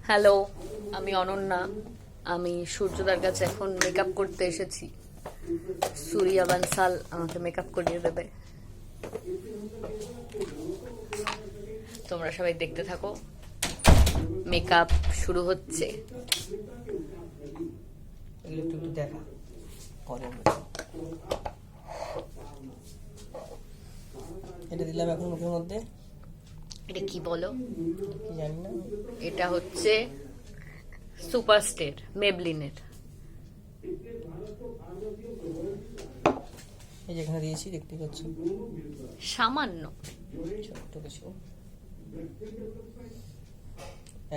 Hello, আমি অনন্যা। আমি সূর্যদার কাছে এখন মেকআপ করতে এসেছি। সুরিয়া বানসাল আমাকে মেকআপ করিয়ে দেবে। তোমরা সবাই দেখতে থাকো, মেকআপ শুরু হচ্ছে। একটু দেখা পরে এটা দিলাম এখন মুখের মধ্যে। এটা কি বলো? কি জানি না। এটা হচ্ছে সুপারস্টের মেবলিনের। এই যেখানে দিয়েছি দেখতে পাচ্ছ, সামান্য ছোট্ট কিছু,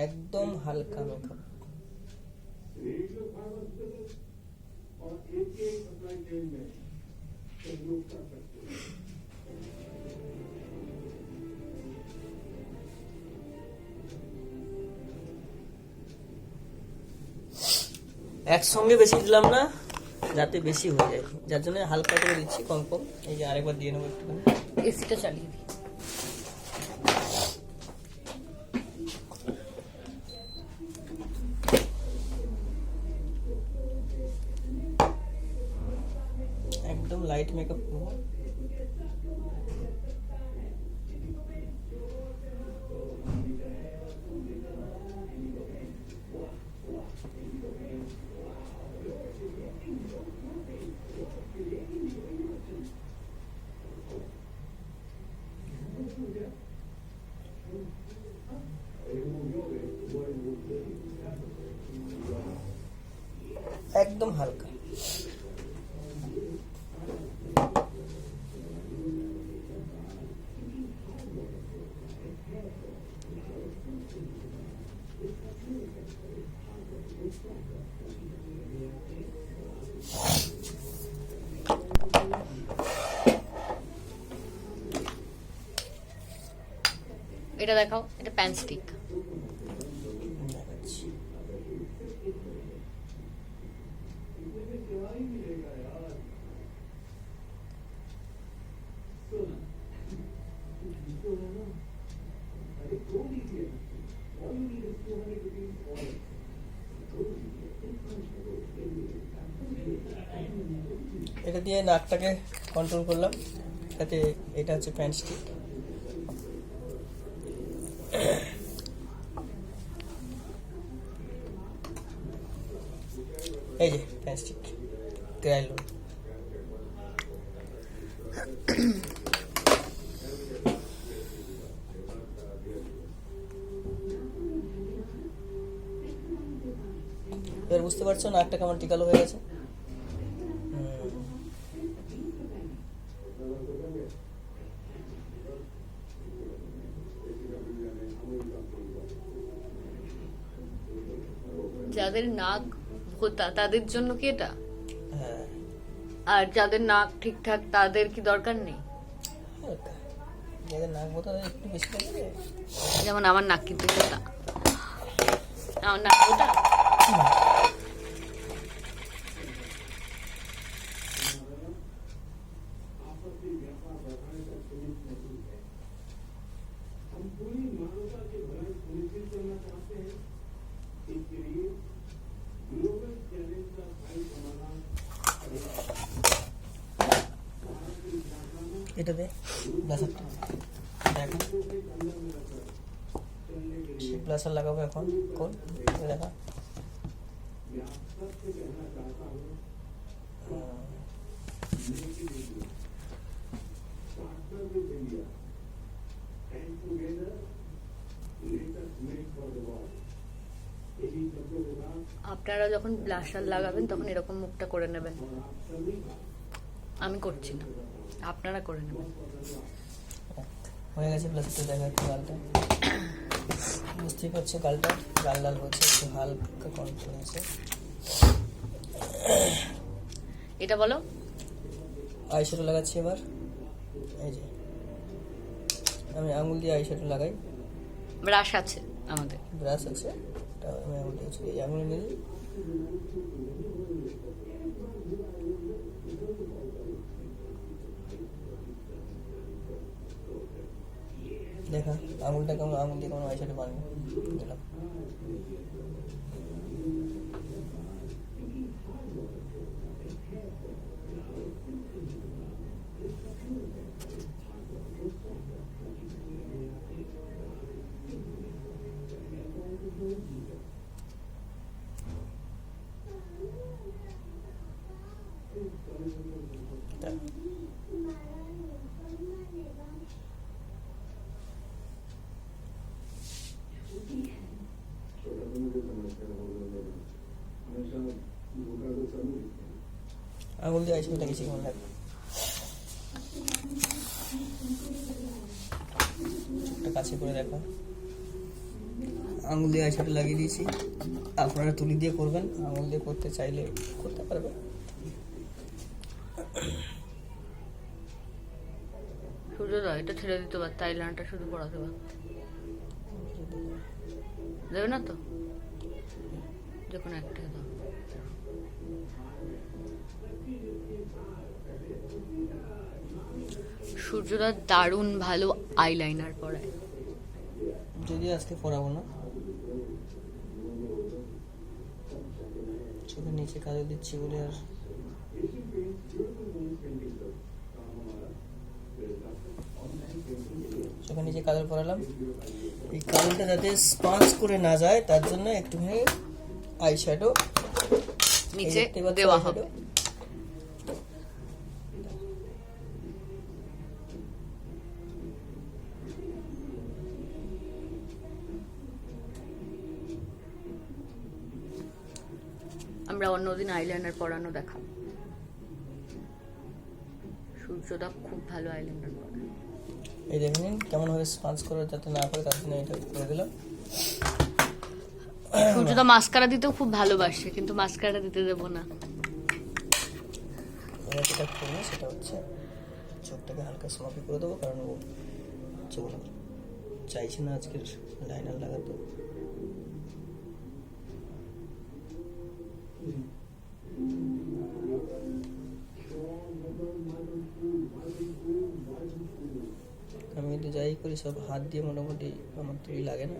একদম হালকা মেকআপ। একসঙ্গে বেশি দিলাম না, যাতে বেশি হয়ে যায়, যার জন্য হালকা করে দিচ্ছি, কম কম। এই যে আরেকবার দিয়ে নেবো একটুখানি। এসিটা চালিয়ে দিই। একদম লাইট মেকআপ করবো। একদম হালকা। এটা দেখাও, এটা প্যান স্টিক। এটা দিয়ে নাকটাকে কন্ট্রোল করলাম, যাতে এটা হচ্ছে প্যান স্টিক। এই যে প্যান স্টিক তেল। এবার বুঝতে পারছো নাকটা কেমন টিকালো হয়ে গেছে। যাদের নাক ভোতা তাদের জন্য কি এটা? হ্যাঁ, আর যাদের নাক ঠিকঠাক তাদের কি দরকার নেই? হালকা। যাদের নাক বোতা একটু বেশি লাগবে। যেমন আমার নাক কিন্তু ভোতা, আমার নাক ভোতা। এটা দে ব্লাসারটা, দেখো ব্লাসার লাগাবো এখন। কোন দেখা আপনারা যখন ব্লাশার লাগাবেন তখন এরকম মুখটা করে নেবেন। আমি করছি না, আপনারা করে নেবেন। হয়ে গেছে ব্লাসারটা। দেখা একটু গালটা, বুঝতেই পারছো গালটা লাল লাল হচ্ছে, একটু হালকা কন্ট্রোল আছে। এটা বলো। আইশ্যাডো লাগাচ্ছি এবার। এই যে আমি আঙুল দিয়ে আইশ্যাডো লাগাই। ব্রাশ আছে আমাদের, ব্রাশ আছে, আমি আঙুল দিয়েছি। এই আঙুল নিয়ে দেখা আঙুলটা কেমন, আঙুল দিয়ে কেমন আইশ্যাডো বানাবো দিলাম। আঙুল দিয়ে আইশ্যাডোটা গেছি কেমন লাগবে, চোখটা কাছে করে দেখা। আঙুল দিয়ে আইশ্যাডো লাগিয়ে দিয়েছি, আপনারা তুলি দিয়ে করবেন, আঙুল দিয়ে করতে চাইলে করতে পারবেন। সূর্যদা এটা ছেড়ে দিতে পারত, আইলাইনারটা শুধু পড়াতে পারত। দেবে না তো, যে কোনো একটা দাও। সূর্যদা দারুণ ভালো আইলাইনার পরায়। যদি আজকে পড়াবো না, চোখের নিচে কাজল দিচ্ছি বলে আর চোখের নিচে কাজল পরালাম। এই কাজলটা যাতে স্পাঞ্জ করে না যায় তার জন্য একটুখানি আইশ্যাডো নিচে দেওয়া হবে। আমরা অন্যদিন আইলাইনার পরানো দেখাবো। সূর্যদা খুব ভালো আইলাইনার পরায়। এই দেখে নিন কেমন ভাবে স্পাঞ্জ করে যাতে না করে, তার জন্য এটা করে দিলাম। সূর্যদা মাস্কারা দিতেও খুব ভালোবাসে, কিন্তু মাস্কারা দিতে দেবো না। যেটা করবো সেটা হচ্ছে চোখটাকে হালকা স্মকি করে দেবো, কারণ ও চোখ চাইছে না আজকের লাইনার লাগাতে। আমি কিন্তু যাই করি সব হাত দিয়ে মোটামুটি আমার তুলি লাগে না।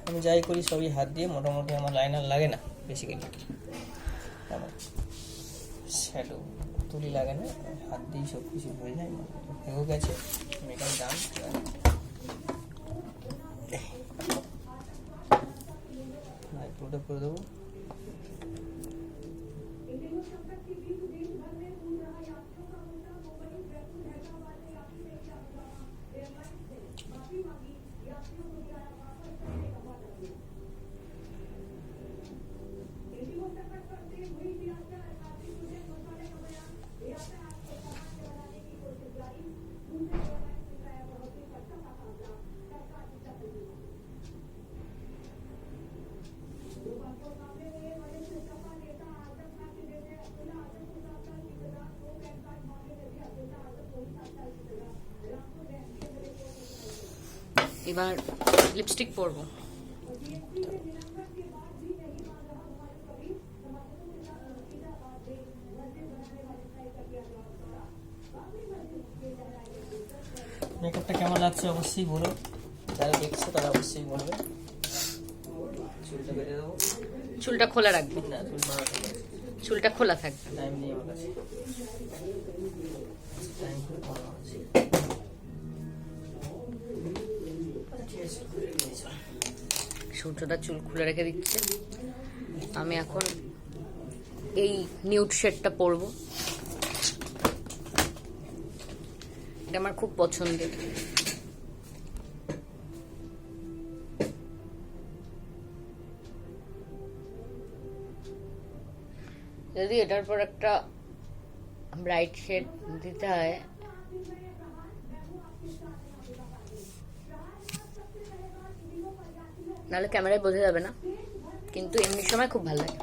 আমি যাই করি সবই হাত দিয়ে, মোটামুটি আমার লাইনার লাগে না বেসিক্যালি। আমার শ্যাডো তুলি লাগে না, হাত দিয়েই সব কিছু হয়ে যায়। হয়েও গেছে মেকআপ ডান। পুরোটা করে দেবো। এবার লিপস্টিক পরবো। মেকআপটা কেমন লাগছে অবশ্যই বলো, যারা দেখছে তারা অবশ্যই বলবে। চুলটা বেঁধে দেবো, চুলটা খোলা রাখবো না চুল বানাতে চুলটা খোলা থাকবে। টাইম নেই আমার কাছে, টাইম করে করা আছে। সূর্যদা চুল খুলে রেখে দিচ্ছে। আমি এখন এই নিউড শেডটা পরবো, এটা আমার খুব পছন্দের। যদি এটার পর একটা ব্রাইট শেড দিতে হয়, নাহলে ক্যামেরায় বোঝা যাবে না, কিন্তু এমনি সময় খুব ভালো লাগে।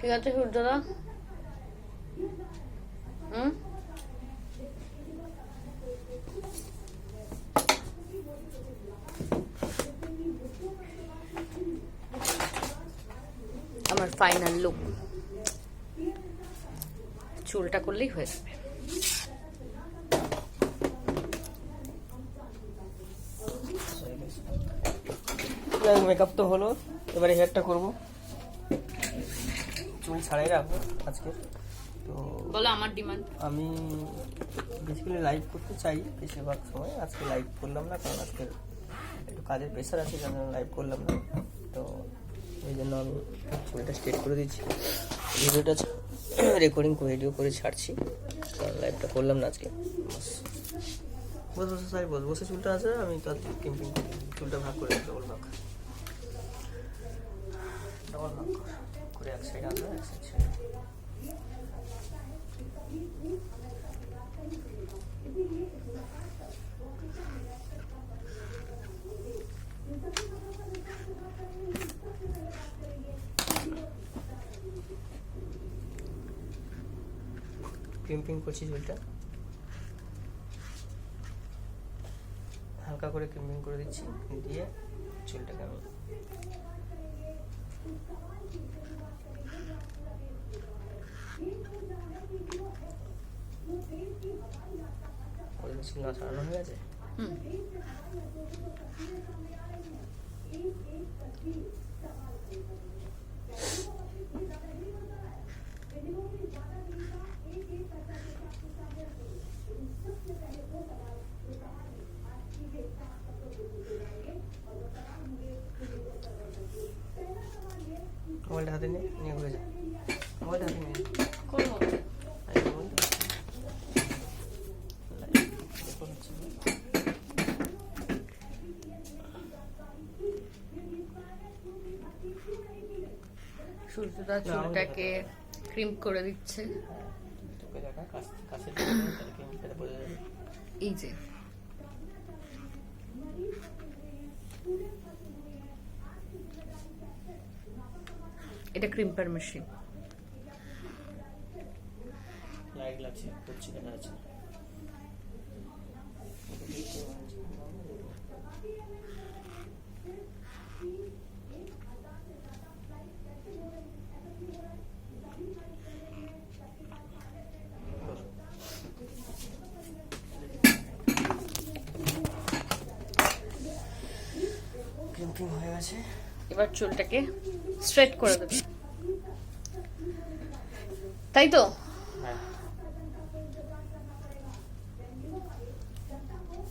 ঠিক আছে সূর্যদা? হুম, আমার ফাইনাল লুক। চুলটা করলেই হয়ে যাবে। মেকআপ তো হলো, এবারে হেয়ারটা করব। চুল ছাড়াই রাখবো আজকে। তো বলো আমার ডিমান্ড। আমি বেসিক্যালি লাইভ করতে চাই বেশিরভাগ সময়। আজকে লাইভ করলাম না, কারণ আজকে একটু কাজের প্রেশার আছে, যার জন্য লাইভ করলাম না। তো এই জন্য আমি চুলটা স্ট্রেট করে দিচ্ছি। ভিডিওটা রেকর্ডিং ভিডিও করে ছাড়ছি, কারণ লাইভটা করলাম না আজকে। বসে বসে সারি বস বসে চুলটা আছে, আমি তার ক্যাম্পিং চুলটা ভাগ করে ডবল ভাগ করে এক সাইড আনবো, এক সাইড ছেড়ে। ক্রিম্পিং করছি চুলটা, হালকা করে ক্রিম্পিং করে দিচ্ছি, দিয়ে চুলটাকে আমি চুল না ছাড়ানো হয়ে গেছে। মোবাইলটা হাতে নিয়ে ঘুরে যা, মোবাইলটা হাতে নিয়ে করবো। সূর্যদা চুলটাকে ক্রিম করে দিচ্ছে। এই যে এটা ক্রিম্পার মেশিন। লাইট লাগছে, করছি দেখা যাচ্ছে। ক্রিম্পিং হয়ে গেছে, এবার চুলটাকে স্ট্রেট করে দেবে, তাই তো?